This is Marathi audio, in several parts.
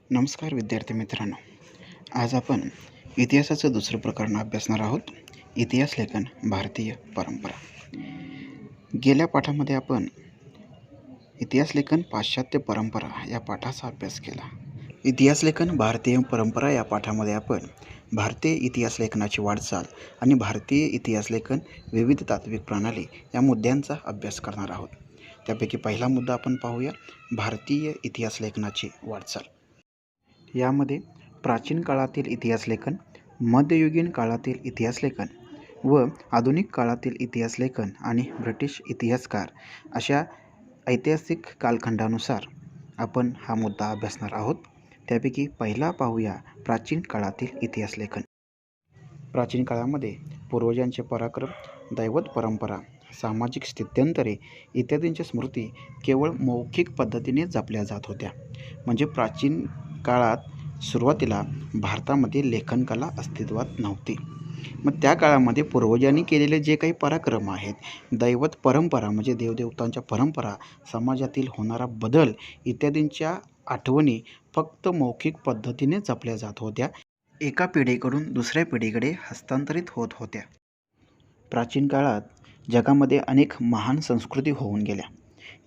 नमस्कार विद्यार्थी मित्रांनो. आज आपण इतिहासाचं दुसरं प्रकरण अभ्यासणार आहोत. इतिहास लेखन भारतीय परंपरा. गेल्या पाठामध्ये आपण इतिहास लेखन पाश्चात्य परंपरा या पाठाचा अभ्यास केला. इतिहास लेखन भारतीय परंपरा या पाठामध्ये आपण भारतीय इतिहास लेखनाची वाटचाल आणि भारतीय इतिहास लेखन विविध तात्विक प्रणाली या मुद्द्यांचा अभ्यास करणार आहोत. त्यापैकी पहिला मुद्दा आपण पाहूया, भारतीय इतिहास लेखनाची वाटचाल. यामध्ये प्राचीन काळातील इतिहास लेखन, मध्ययुगीन काळातील इतिहास लेखन व आधुनिक काळातील इतिहास लेखन आणि ब्रिटिश इतिहासकार अशा ऐतिहासिक कालखंडानुसार आपण हा मुद्दा अभ्यासणार आहोत. त्यापैकी पहिला पाहूया, प्राचीन काळातील इतिहास लेखन. प्राचीन काळामध्ये पूर्वजांचे पराक्रम, दैवत परंपरा, सामाजिक स्थित्यंतरे इत्यादींच्या स्मृती केवळ मौखिक पद्धतीने जपल्या जात होत्या. म्हणजे प्राचीन काळात सुरुवातीला भारतामध्ये लेखनकला अस्तित्वात नव्हती. मग त्या काळामध्ये पूर्वजांनी केलेले जे काही पराक्रम आहेत, दैवत परंपरा म्हणजे देवदेवतांच्या परंपरा, समाजातील होणारा बदल इत्यादींच्या आठवणी फक्त मौखिक पद्धतीने जपल्या जात होत्या, एका पिढीकडून दुसऱ्या पिढीकडे हस्तांतरित होत होत्या. प्राचीन काळात जगामध्ये अनेक महान संस्कृती होऊन गेल्या.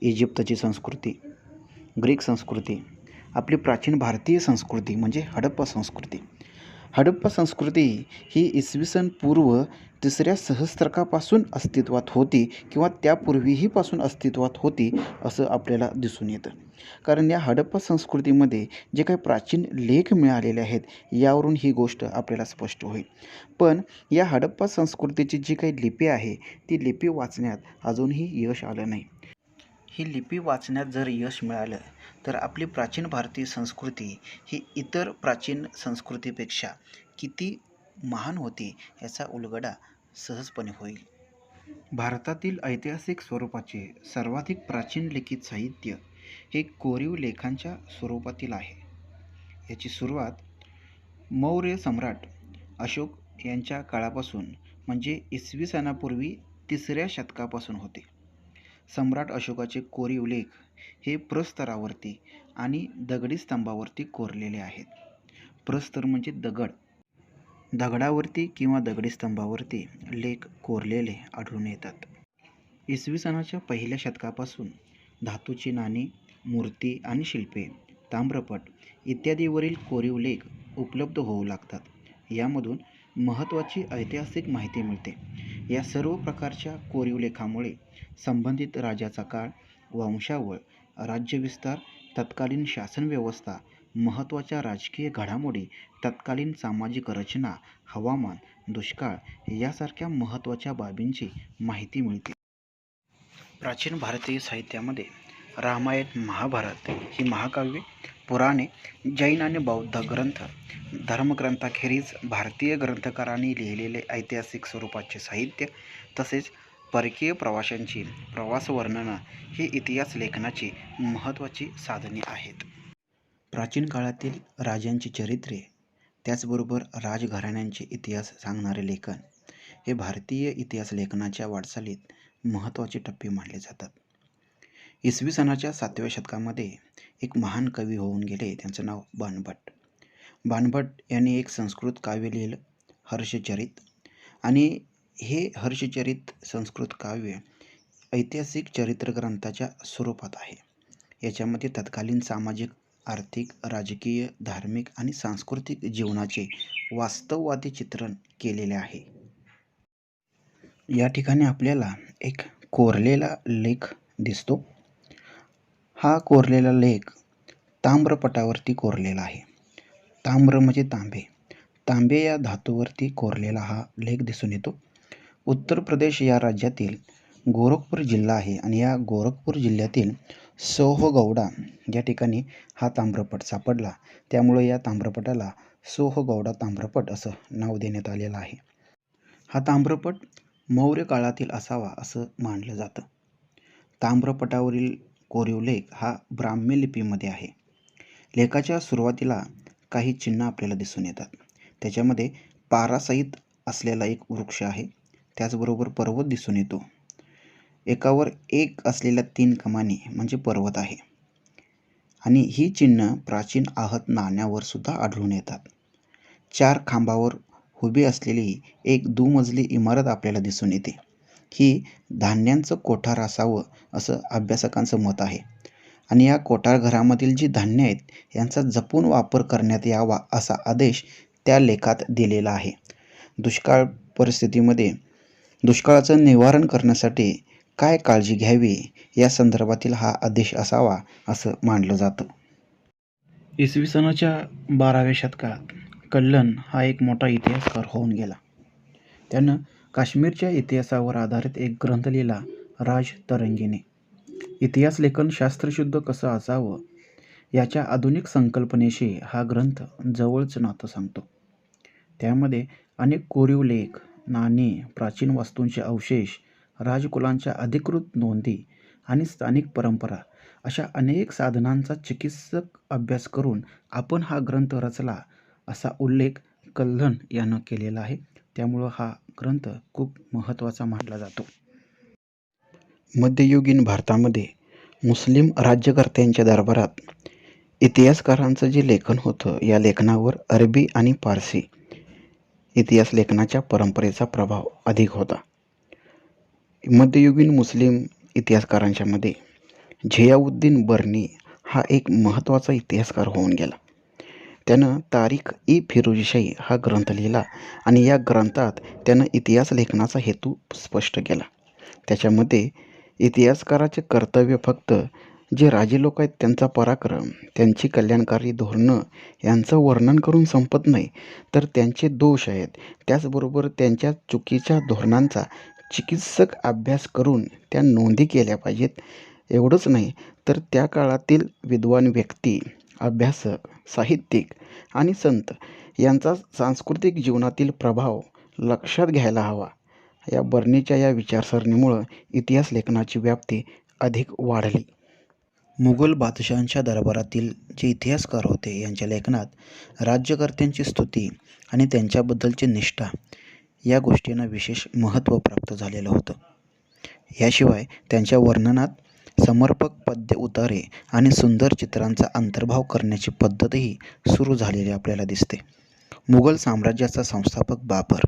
इजिप्तची संस्कृती, ग्रीक संस्कृती, आपली प्राचीन भारतीय संस्कृती म्हणजे हडप्पा संस्कृती. हडप्पा संस्कृती ही इसवी सन पूर्व 3ऱ्या सहस्त्रकापासून अस्तित्वात होती किंवा त्यापूर्वीही पासून अस्तित्वात होती असं आपल्याला दिसून येतं. कारण या हडप्पा संस्कृतीमध्ये जे काही प्राचीन लेख मिळालेले आहेत यावरून ही गोष्ट आपल्याला स्पष्ट होईल. पण या हडप्पा संस्कृतीची जी काही लिपी आहे ती लिपी वाचण्यात अजूनही यश आलं नाही. ही लिपी वाचण्यात जर यश मिळालं तर आपली प्राचीन भारतीय संस्कृती ही इतर प्राचीन संस्कृतीपेक्षा किती महान होती याचा उलगडा सहजपणे होईल. भारतातील ऐतिहासिक स्वरूपाचे सर्वाधिक प्राचीन लिखित साहित्य हे कोरीव लेखांच्या स्वरूपातील आहे. याची सुरुवात मौर्य सम्राट अशोक यांच्या काळापासून म्हणजे इसवी सनापूर्वी 3ऱ्या शतकापासून होते. सम्राट अशोकाचे कोरीव लेख हे प्रस्तरावरती आणि दगडी स्तंभावरती कोरलेले आहेत. प्रस्तर म्हणजे दगड, दगडावरती किंवा दगडी स्तंभावरती लेख कोरलेले आढळून येतात. इसवी सनाच्या पहिल्या शतकापासून धातूची नाणी, मूर्ती आणि शिल्पे, ताम्रपट इत्यादीवरील कोरीव लेख उपलब्ध होऊ लागतात. यामधून महत्त्वाची ऐतिहासिक माहिती मिळते. या सर्व प्रकारच्या कोरीव लेखामुळे संबंधित राजाचा काळ, वंशावळ, राज्यविस्तार, तत्कालीन शासनव्यवस्था, महत्त्वाच्या राजकीय घडामोडी, तत्कालीन सामाजिक रचना, हवामान, दुष्काळ यासारख्या महत्त्वाच्या बाबींची माहिती मिळते. प्राचीन भारतीय साहित्यामध्ये रामायण, महाभारत ही महाकाव्ये, पुराणे, जैन आणि बौद्ध ग्रंथ, धर्मग्रंथाखेरीज भारतीय ग्रंथकारांनी लिहिलेले ऐतिहासिक स्वरूपाचे साहित्य तसेच परकीय प्रवाशांची प्रवास वर्णनं ही इतिहास लेखनाची महत्त्वाची साधने आहेत. प्राचीन काळातील राजांची चरित्रे त्याचबरोबर राजघराण्यांचे इतिहास सांगणारे लेखन हे भारतीय इतिहास लेखनाच्या वाटचालीत महत्त्वाचे टप्पे मानले जातात. इसवी सनाच्या 7व्या शतकामध्ये एक महान कवी होऊन गेले, त्यांचं नाव बाणभट्ट. बाणभट्ट यांनी एक संस्कृत काव्य लिहिलं, हर्षचरित. आणि हे हर्षचरित संस्कृत काव्य ऐतिहासिक चरित्र ग्रंथाच्या स्वरूपात आहे. याच्यामध्ये तत्कालीन सामाजिक, आर्थिक, राजकीय, धार्मिक आणि सांस्कृतिक जीवनाचे वास्तववादी चित्रण केलेले आहे. या ठिकाणी आपल्याला एक कोरलेला लेख दिसतो. हा कोरलेला लेख ताम्रपटावरती कोरलेला आहे. ताम्र म्हणजे तांबे. तांबे या धातूवरती कोरलेला हा लेख दिसून येतो. उत्तर प्रदेश या राज्यातील गोरखपूर जिल्हा आहे आणि या गोरखपूर जिल्ह्यातील सोहगौडा या ठिकाणी हा ताम्रपट सापडला. त्यामुळे या ताम्रपटाला सोहगौडा ताम्रपट असं नाव देण्यात आलेलं आहे. हा ताम्रपट मौर्य काळातील असावा असं मानलं जातं. ताम्रपटावरील कोरीव लेख हा ब्राह्मी लिपीमध्ये आहे. लेखाच्या सुरुवातीला काही चिन्ह आपल्याला दिसून येतात. त्याच्यामध्ये पारासहित असलेला एक वृक्ष आहे, त्याचबरोबर पर्वत दिसून येतो. एकावर एक असलेल्या 3 कमानी म्हणजे पर्वत आहे. आणि ही चिन्ह प्राचीन आहत नाण्यावर सुद्धा आढळून येतात. 4 खांबावर उभी असलेली एक दुमजली इमारत आपल्याला दिसून येते. ही धान्यांचं कोठार असावं असं अभ्यासकांचं मत आहे आणि या कोठार घरामधील जी धान्य आहेत यांचा जपून वापर करण्यात यावा असा आदेश त्या लेखात दिलेला आहे. दुष्काळ परिस्थितीमध्ये दुष्काळाचं निवारण करण्यासाठी काय काळजी घ्यावी या संदर्भातील हा आदेश असावा असं मानलं जातं. इसवी सनाच्या 12व्या शतकात कल्हण हा एक मोठा इतिहासकार होऊन गेला. त्यानं काश्मीरच्या इतिहासावर आधारित एक ग्रंथ लिहिला, राजतरंगिणी. इतिहास लेखन शास्त्रशुद्ध कसं असावं याच्या आधुनिक संकल्पनेशी हा ग्रंथ जवळचं नातं सांगतो. त्यामध्ये अनेक कोरीव लेख, नाणी, प्राचीन वास्तूंचे अवशेष, राजकुलांच्या अधिकृत नोंदी आणि स्थानिक परंपरा अशा अनेक साधनांचा चिकित्सक अभ्यास करून आपण हा ग्रंथ रचला असा उल्लेख कल्हण यानं केलेला आहे. त्यामुळं हा ग्रंथ खूप महत्त्वाचा मानला जातो. मध्ययुगीन भारतामध्ये मुस्लिम राज्यकर्त्यांच्या दरबारात इतिहासकारांचं जे लेखन होतं या लेखनावर अरबी आणि पारसी इतिहास लेखनाच्या परंपरेचा प्रभाव अधिक होता. मध्ययुगीन मुस्लिम इतिहासकारांच्या मध्ये झियाउद्दीन बर्नी हा एक महत्त्वाचा इतिहासकार होऊन गेला. त्यानं तारीख-ई-फिरोजीशाही हा ग्रंथ लिहिला आणि या ग्रंथात त्यानं इतिहास लेखनाचा हेतू स्पष्ट केला. त्याच्यामध्ये इतिहासकाराचे कर्तव्य फक्त जे राजे लोक आहेत त्यांचा पराक्रम, त्यांची कल्याणकारी धोरणं यांचं वर्णन करून संपत नाही, तर त्यांचे दोष आहेत, त्याचबरोबर त्यांच्या चुकीच्या धोरणांचा चिकित्सक अभ्यास करून त्या नोंदी केल्या पाहिजेत. एवढंच नाही तर त्या काळातील विद्वान व्यक्ती, अभ्यासक, साहित्यिक आणि संत यांचा सांस्कृतिक जीवनातील प्रभाव लक्षात घ्यायला हवा. या बर्नीच्या या विचारसरणीमुळं इतिहास लेखनाची व्याप्ती अधिक वाढली. मुघल बादशहांच्या दरबारातील जे इतिहासकार होते यांच्या लेखनात राज्यकर्त्यांची स्तुती आणि त्यांच्याबद्दलची निष्ठा या गोष्टींना विशेष महत्त्व प्राप्त झालेलं होतं. याशिवाय त्यांच्या वर्णनात समर्पक पद्य उतारे आणि सुंदर चित्रांचा अंतर्भाव करण्याची पद्धतही सुरू झालेली आपल्याला दिसते. मुघल साम्राज्याचा संस्थापक बाबर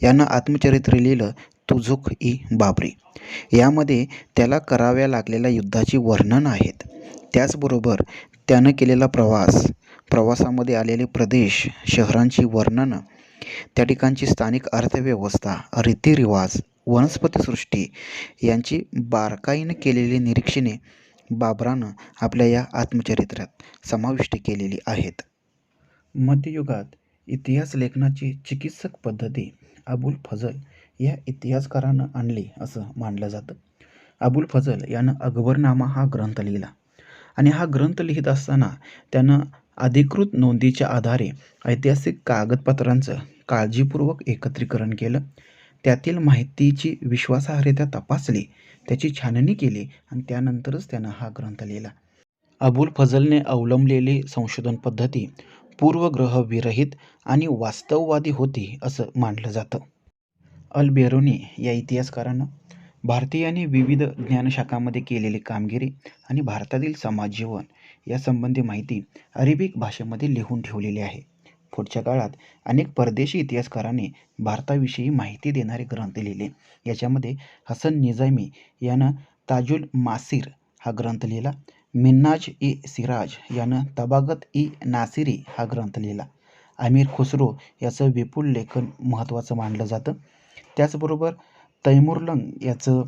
यानं आत्मचरित्र लिहिलं, तुझुक-ई-बाबरी. यामध्ये त्याला कराव्या लागलेल्या युद्धाची वर्णनं आहेत. त्याचबरोबर त्यानं केलेला प्रवासामध्ये आलेले प्रदेश, शहरांची वर्णनं, त्या ठिकाणची स्थानिक अर्थव्यवस्था, रीतिरिवाज, वनस्पतीसृष्टी यांची बारकाईनं केलेली निरीक्षणे बाबरानं आपल्या या आत्मचरित्रात समाविष्ट केलेली आहेत. मध्ययुगात इतिहास लेखनाची चिकित्सक पद्धती अबुल फझल या इतिहासकारानं आणली असं मानलं जातं. अबुल फझल यानं अकबरनामा हा ग्रंथ लिहिला आणि हा ग्रंथ लिहित असताना त्यानं अधिकृत नोंदीच्या आधारे ऐतिहासिक कागदपत्रांचं काळजीपूर्वक एकत्रीकरण केलं. त्यातील माहितीची विश्वासार्हता तपासली, त्याची छाननी केली आणि त्यानंतरच त्यानं हा ग्रंथ लिहिला. अबुल फझलने अवलंबलेली संशोधन पद्धती पूर्वग्रहविरहित आणि वास्तववादी होती असं मानलं जातं. अल बेरुनी या इतिहासकारानं भारतीयांनी विविध ज्ञानशाखांमध्ये केलेली कामगिरी आणि भारतातील समाज जीवन यासंबंधी माहिती अरेबिक भाषेमध्ये लिहून ठेवलेली आहे. पुढच्या काळात अनेक परदेशी इतिहासकारांनी भारताविषयी माहिती देणारे ग्रंथ लिहिले. याच्यामध्ये हसन निजामी यानं ताजुल मासीर हा ग्रंथ लिहिला. मिन्हाज-ई-सिराज यानं तबाकत-ई-नासिरी हा ग्रंथ लिहिला. अमीर खुसरो याचं विपुल लेखन महत्त्वाचं मानलं जातं. त्याचबरोबर तैमूरलंग याचं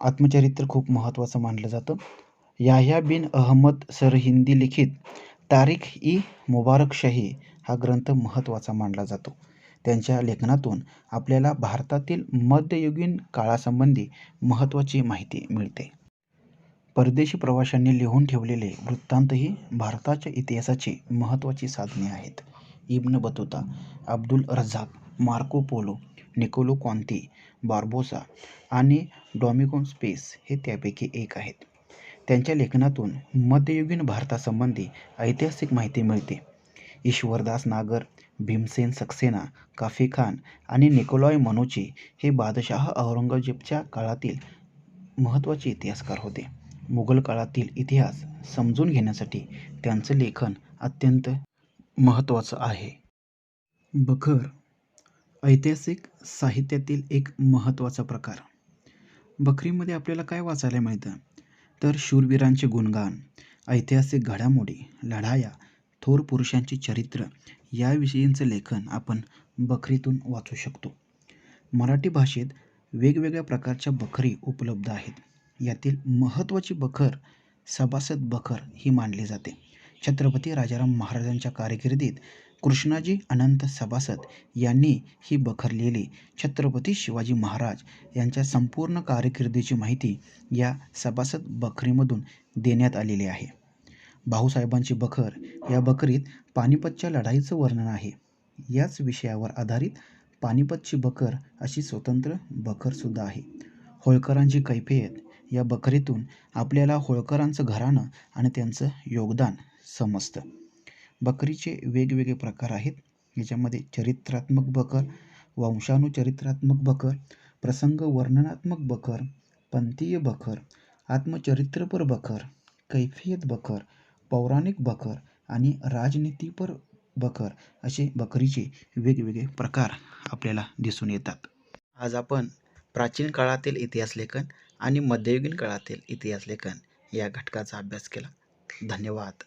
आत्मचरित्र खूप महत्त्वाचं मानलं जातं. याह्या बिन अहमद सरहिंदी लिखित तारीख-ई-मुबारकशाही हा ग्रंथ महत्त्वाचा मानला जातो. त्यांच्या लेखनातून आपल्याला भारतातील मध्ययुगीन काळासंबंधी महत्त्वाची माहिती मिळते. परदेशी प्रवाशांनी लिहून ठेवलेले वृत्तांतही भारताच्या इतिहासाची महत्त्वाची साधने आहेत. Ibn Battuta, Abdul Razzaq, Marco Polo, Niccolo Conti, Barbosa आणि डॉमिगो स्पेस हे त्यापैकी एक आहेत. त्यांच्या लेखनातून मध्ययुगीन भारतासंबंधी ऐतिहासिक माहिती मिळते. ईश्वरदास नागर, भीमसेन सक्सेना, काफे खान आणि निकोलॉय मनोची हे बादशाह औरंगजेबच्या काळातील महत्त्वाचे इतिहासकार होते. मुघल काळातील इतिहास समजून घेण्यासाठी त्यांचं लेखन अत्यंत महत्त्वाचं आहे. बखर ऐतिहासिक साहित्यातील एक महत्त्वाचा प्रकार. बखरीमध्ये आपल्याला काय वाचायला मिळतं? तर शूरवीरांचे गुणगान, ऐतिहासिक घडामोडी, लढाया, थोर पुरुषांची चरित्र याविषयींचं लेखन आपण बखरीतून वाचू शकतो. मराठी भाषेत वेगवेगळ्या प्रकारच्या बखरी उपलब्ध आहेत. यातील महत्त्वाची बखर सभासद बखर ही मानली जाते. छत्रपती राजाराम महाराजांच्या कारकिर्दीत कृष्णाजी अनंत सभासद यांनी ही बखर लिहिली. छत्रपती शिवाजी महाराज यांच्या संपूर्ण कारकिर्दीची माहिती या सभासद बखरीमधून देण्यात आलेली आहे. भाऊसाहेबांची बखर या बखरीत पानिपतच्या लढाईचं वर्णन आहे. याच विषयावर आधारित पानिपतची बखर अशी स्वतंत्र बखरसुद्धा आहे. होळकरांची कैफियत या बखरीतून आपल्याला होळकरांचं घराणं आणि त्यांचं योगदान समजतं. बखरीचे वेगवेगळे प्रकार आहेत. याच्यामध्ये चरित्रात्मक बखर, वंशानुचरित्रात्मक बखर, प्रसंग वर्णनात्मक बखर, पंथीय बखर, आत्मचरित्रपर बखर, कैफियत बखर, पौराणिक बखर आणि राजनीतीपर बखर असे बखरीचे वेगवेगळे प्रकार आपल्याला दिसून येतात. आज आपण प्राचीन काळातील इतिहास लेखन आणि मध्ययुगीन काळातील इतिहास लेखन या घटकाचा अभ्यास केला. धन्यवाद.